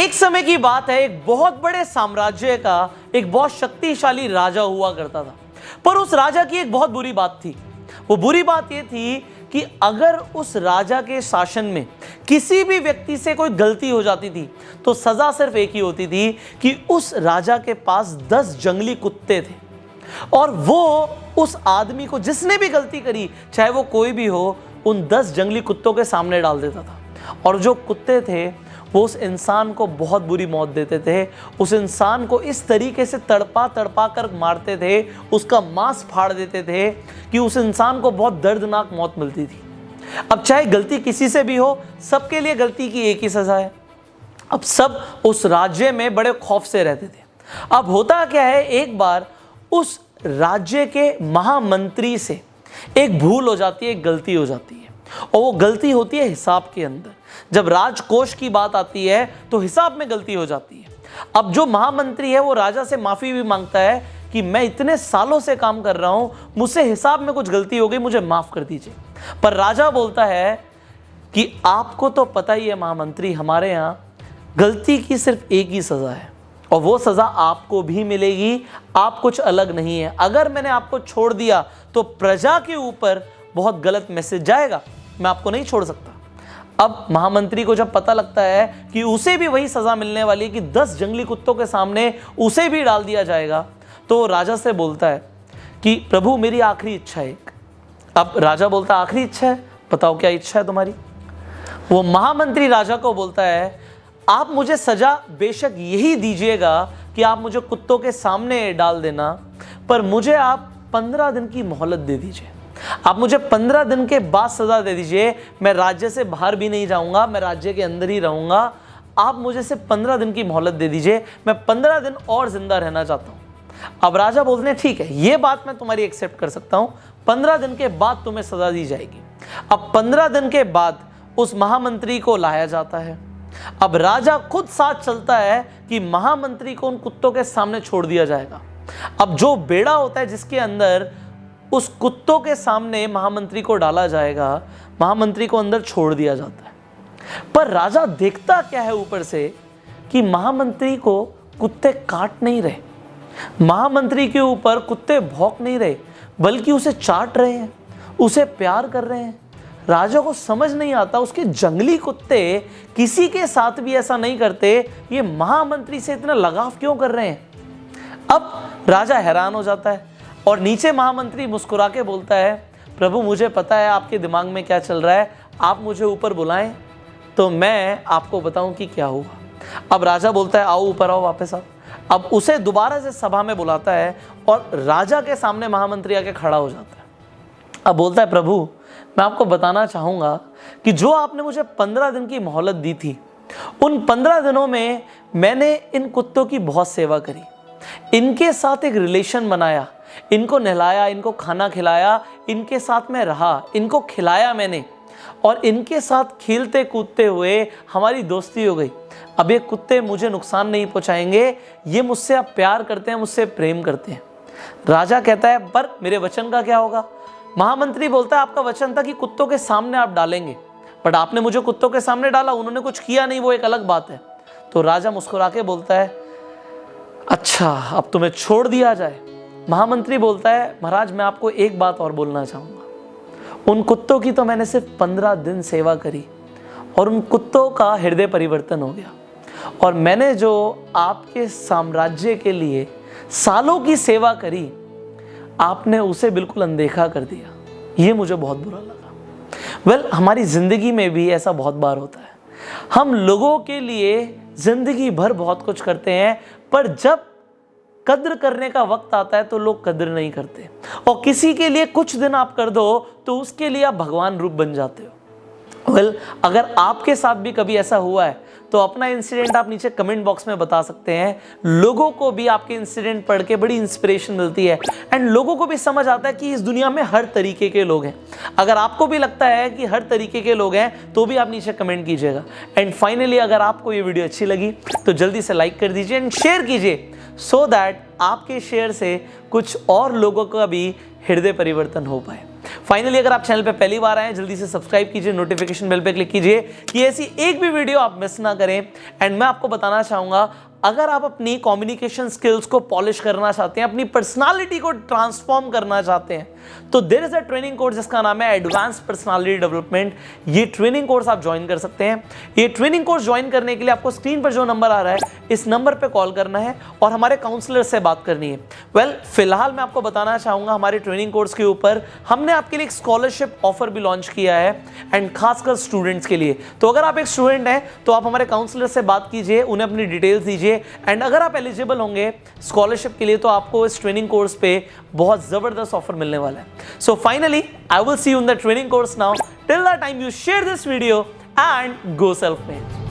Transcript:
एक समय की बात है, एक बहुत बड़े साम्राज्य का एक बहुत शक्तिशाली राजा हुआ करता था। पर उस राजा की एक बहुत बुरी बात थी। वो बुरी बात ये थी कि अगर उस राजा के शासन में किसी भी व्यक्ति से कोई गलती हो जाती थी तो सजा सिर्फ एक ही होती थी कि उस राजा के पास 10 जंगली कुत्ते थे और वो उस आदमी को जिसने भी गलती करी, चाहे वो कोई भी हो, उन 10 जंगली कुत्तों के सामने डाल देता था। और जो कुत्ते थे वो उस इंसान को बहुत बुरी मौत देते थे। उस इंसान को इस तरीके से तड़पा तड़पा कर मारते थे, उसका मांस फाड़ देते थे कि उस इंसान को बहुत दर्दनाक मौत मिलती थी। अब चाहे गलती किसी से भी हो, सबके लिए गलती की एक ही सजा है। अब सब उस राज्य में बड़े खौफ से रहते थे। अब होता क्या है, एक बार उस राज्य के महामंत्री से एक भूल हो जाती है, एक गलती हो जाती है, और वो गलती होती है हिसाब के अंदर। जब राजकोष की बात आती है तो हिसाब में गलती हो जाती है। अब जो महामंत्री है वो राजा से माफी भी मांगता है कि मैं इतने सालों से काम कर रहा हूं, मुझसे हिसाब में कुछ गलती हो गई, मुझे माफ कर दीजिए। पर राजा बोलता है कि आपको तो पता ही है महामंत्री, हमारे यहां गलती की सिर्फ एक ही सजा है और वो सजा आपको भी मिलेगी, आप कुछ अलग नहीं है। अगर मैंने आपको छोड़ दिया तो प्रजा के ऊपर बहुत गलत मैसेज जाएगा, मैं आपको नहीं छोड़ सकता। अब महामंत्री को जब पता लगता है कि उसे भी वही सजा मिलने वाली है कि 10 जंगली कुत्तों के सामने उसे भी डाल दिया जाएगा, तो राजा से बोलता है कि प्रभु मेरी आखिरी इच्छा है एक। अब राजा बोलता है आखिरी इच्छा है, बताओ क्या इच्छा है तुम्हारी। वो महामंत्री राजा को बोलता है आप मुझे सजा बेशक यही दीजिएगा कि आप मुझे कुत्तों के सामने डाल देना, पर मुझे आप 15 दिन की मोहलत दे दीजिए। आप मुझे 15 दिन के बाद सजा दे दीजिए। मैं राज्य से बाहर भी नहीं जाऊंगा, मैं राज्य के अंदर ही रहूंगा। आप मुझे सिर्फ 15 दिन की मोहलत दे दीजिए, मैं 15 दिन और जिंदा रहना चाहता हूं। अब राजा बोलते हैं ठीक है, ये बात मैं तुम्हारी एक्सेप्ट कर सकता हूं, 15 दिन के बाद तुम्हें सजा दी जाएगी। अब 15 दिन के बाद उस महामंत्री को लाया जाता है। अब राजा खुद साथ चलता है कि महामंत्री को उन कुत्तों के सामने छोड़ दिया जाएगा। अब जो बेड़ा होता है जिसके अंदर उस कुत्तों के सामने महामंत्री को डाला जाएगा, महामंत्री को अंदर छोड़ दिया जाता है। पर राजा देखता क्या है ऊपर से कि महामंत्री को कुत्ते काट नहीं रहे, महामंत्री के ऊपर कुत्ते भौंक नहीं रहे, बल्कि उसे चाट रहे हैं, उसे प्यार कर रहे हैं। राजा को समझ नहीं आता उसके जंगली कुत्ते किसी के साथ भी ऐसा नहीं करते, ये महामंत्री से इतना लगाव क्यों कर रहे हैं। अब राजा हैरान हो जाता है और नीचे महामंत्री मुस्कुरा के बोलता है प्रभु मुझे पता है आपके दिमाग में क्या चल रहा है, आप मुझे ऊपर बुलाएं तो मैं आपको बताऊं कि क्या हुआ। अब राजा बोलता है आओ ऊपर आओ, वापस आओ। अब उसे दोबारा से सभा में बुलाता है और राजा के सामने महामंत्री आके खड़ा हो जाता है। अब बोलता है प्रभु मैं आपको बताना चाहूँगा कि जो आपने मुझे 15 दिन की मोहलत दी थी, उन 15 दिनों में मैंने इन कुत्तों की बहुत सेवा करी, इनके साथ एक रिलेशन बनाया, इनको नहलाया, इनको खाना खिलाया, इनके साथ में रहा, इनको खिलाया मैंने और इनके साथ खेलते कूदते हुए हमारी दोस्ती हो गई। अब ये कुत्ते मुझे नुकसान नहीं पहुंचाएंगे, ये मुझसे अब प्यार करते हैं, मुझसे प्रेम करते हैं। राजा कहता है पर मेरे वचन का क्या होगा। महामंत्री बोलता है आपका वचन था कि कुत्तों के सामने आप डालेंगे, बट आपने मुझे कुत्तों के सामने डाला, उन्होंने कुछ किया नहीं, वो एक अलग बात है। तो राजा मुस्कुरा के बोलता है अच्छा अब तुम्हें छोड़ दिया जाए। महामंत्री बोलता है महाराज मैं आपको एक बात और बोलना चाहूँगा, उन कुत्तों की तो मैंने सिर्फ 15 दिन सेवा करी और उन कुत्तों का हृदय परिवर्तन हो गया, और मैंने जो आपके साम्राज्य के लिए सालों की सेवा करी आपने उसे बिल्कुल अनदेखा कर दिया, ये मुझे बहुत बुरा लगा। हमारी ज़िंदगी में भी ऐसा बहुत बार होता है, हम लोगों के लिए ज़िंदगी भर बहुत कुछ करते हैं, पर जब कद्र करने का वक्त आता है तो लोग कद्र नहीं करते, और किसी के लिए कुछ दिन आप कर दो तो उसके लिए आप भगवान रूप बन जाते हो। अगर आपके साथ भी कभी ऐसा हुआ है तो अपना इंसिडेंट आप नीचे कमेंट बॉक्स में बता सकते हैं। लोगों को भी आपके इंसिडेंट पढ़ के बड़ी इंस्पिरेशन मिलती है एंड लोगों को भी समझ आता है कि इस दुनिया में हर तरीके के लोग हैं। अगर आपको भी लगता है कि हर तरीके के लोग हैं तो भी आप नीचे कमेंट कीजिएगा। एंड फाइनली अगर आपको ये वीडियो अच्छी लगी तो जल्दी से लाइक कर दीजिए एंड शेयर कीजिए, सो दैट आपके शेयर से कुछ और लोगों का भी हृदय परिवर्तन हो पाए। फाइनली अगर आप चैनल पे पहली बार आए हैं, जल्दी से सब्सक्राइब कीजिए, नोटिफिकेशन बेल पे क्लिक कीजिए कि ऐसी एक भी वीडियो आप मिस ना करें। एंड मैं आपको बताना चाहूंगा, अगर आप अपनी कम्युनिकेशन स्किल्स को पॉलिश करना चाहते हैं, अपनी पर्सनालिटी को ट्रांसफॉर्म करना चाहते हैं, तो there is a training course जिसका नाम है एडवांस पर्सनालिटी डेवलपमेंट। ये ट्रेनिंग कोर्स आप ज्वाइन कर सकते हैं। ये ट्रेनिंग कोर्स ज्वाइन करने के लिए आपको स्क्रीन पर जो नंबर आ रहा है, इस नंबर पे कॉल करना है और हमारे काउंसलर से बात करनी है। वेल, फिलहाल मैं आपको बताना चाहूंगा, हमारे ट्रेनिंग कोर्स के ऊपर हमने आपके लिए एक स्कॉलरशिप ऑफर भी लॉन्च किया है, एंड खासकर स्टूडेंट्स के लिए। तो अगर आप एक स्टूडेंट हैं तो आप हमारे काउंसलर से बात कीजिए, उन्हें अपनी डिटेल्स दीजिए, एंड अगर आप एलिजिबल होंगे स्कॉलरशिप के लिए तो आपको इस ट्रेनिंग कोर्स पे बहुत जबरदस्त ऑफर मिलने वाला है। So finally I will see you in the training course now. Till the time, you share this video and go self made.